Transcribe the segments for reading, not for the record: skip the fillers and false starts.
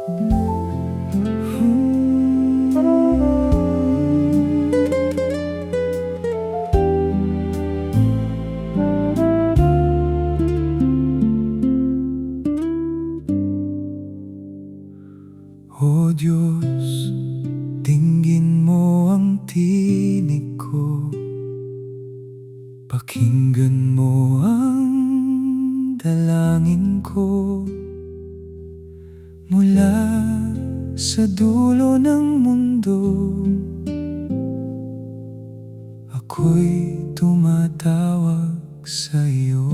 O Diyos, dinggin mo ang tinig ko, pakinggan mo ang dalangin ko. Mula sa dulo ng mundo, ako'y tumatawag sa iyo.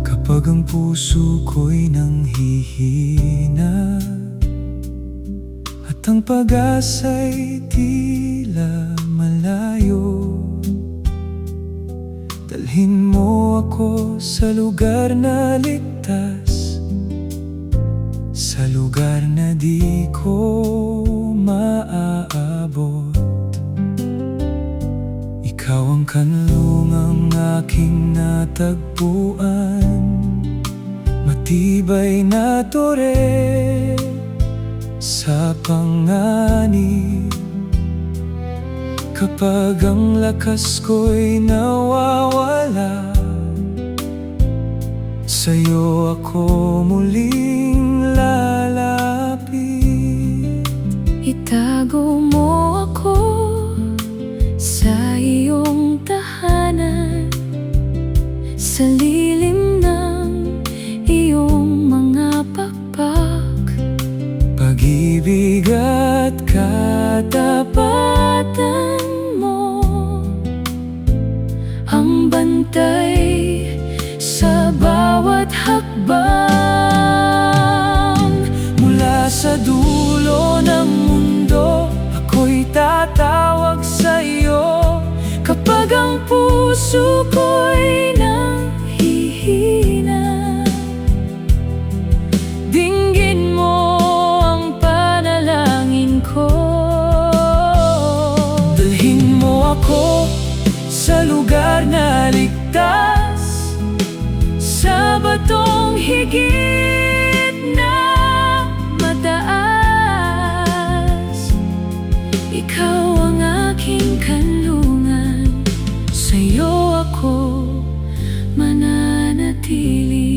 Kapag ang puso ko'y nanghihina at ang pag-asa'y tila malayo, dalhin mo ako sa lugar na ligtas, sa lugar na di ko maaabot. Ikaw ang kanlungang aking natagpuan, matibay na tore sa panganib. Kapag ang lakas ko'y nawawala, sa'yo ako muling lalapit. Itago mo ako sa iyong tahanan, sa lilim ng iyong mga pakpak. Pag-ibig at katapatan mo ang bantay sa bawat hakbang. Mula sa dulo ng mundo, ako'y tatawag sa iyo. Kapag ang puso ko'y nanghihina, dinggin mo ang panalangin ko. Dalhin mo ako sa lugar na ligtas, sa batong higit na mataas. Ikaw ang aking kanlungan, sa'yo ako mananatili.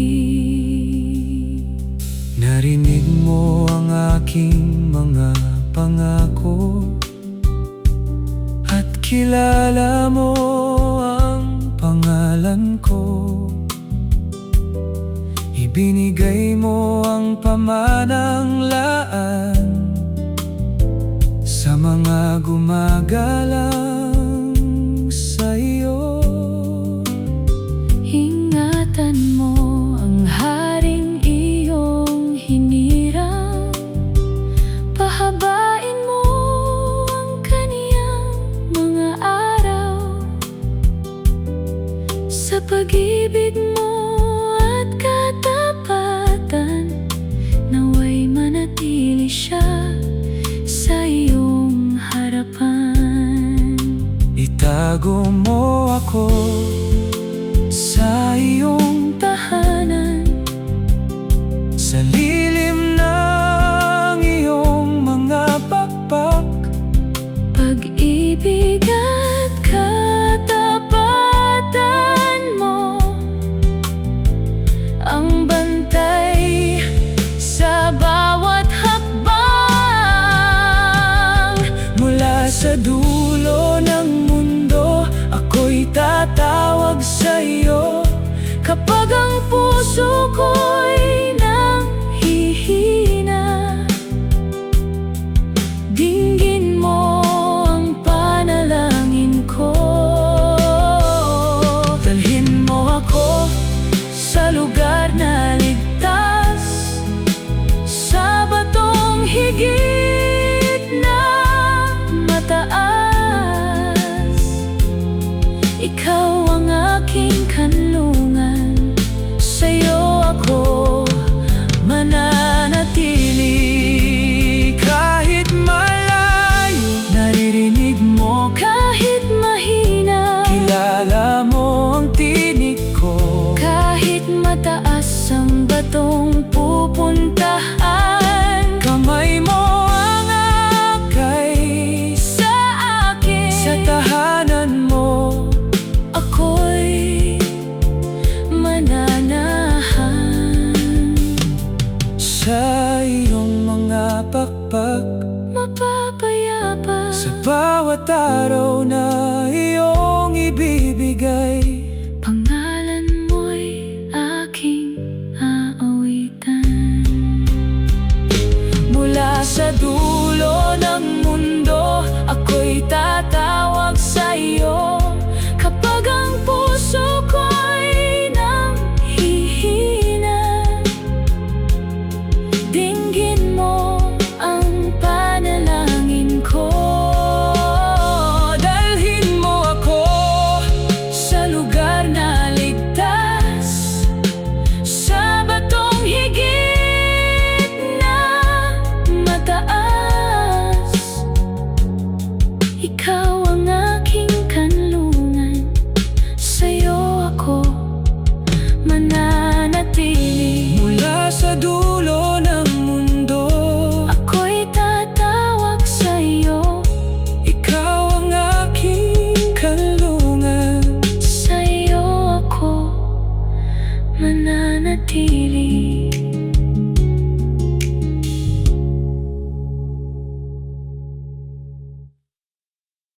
Narinig mo ang aking mga pangako, at kilala mo ang pangalan ko. Ibinigay mo ang pamananglaan sa mga gumagalang sa iyo. Ingatan mo ang haring iyong hinirang, pahabain mo ang kaniyang mga araw. Sa pag-ibig mo at katapatan, naway manatili siya sa iyong harapan. Itago mo ako sa iyong tahanan, sa lilim ng iyong mga pakpak. Pag-ibig at katapatan mo ang bantay sa bawat hakbang. Mula sa dulo ng mundo, ako'y tatawag sa iyo. Kapag ang puso ko'y nanghihina, dinggin mo ang panalangin ko. Dalhin mo ako sa lugar na ligtas, sa batong higit na mataas. Ikaw ang aking kanlungan, sa'yo ako mananatili. Kahit malayo, naririnig mo. Kahit mahina, Kilala mo ang tinig ko. kahit mataas, batong pupuntahan. Kamay mo ang akay Sa akin, sa tahanan mo. ako'y mananahan. Sa iyong mga pakpak, Mapapayapa sa bawat araw na iyong ibibigay. pangalan mo'y aking aawitan. Mula sa dulo ng mundo, ako'y tatawag sa iyo. Kapag ang puso ko'y nanghihina, dinggin mo ang panalangin ko. Dalhin mo ako sa lugar na ligtas, Sa batong higit na mataas, ikaw ang aking kanlungan. Sa'yo ako mananatili. mula sa dulo ng mundo. Ako'y tatawag sa'yo. Ikaw ang aking kanlungan. Sa'yo ako mananatili.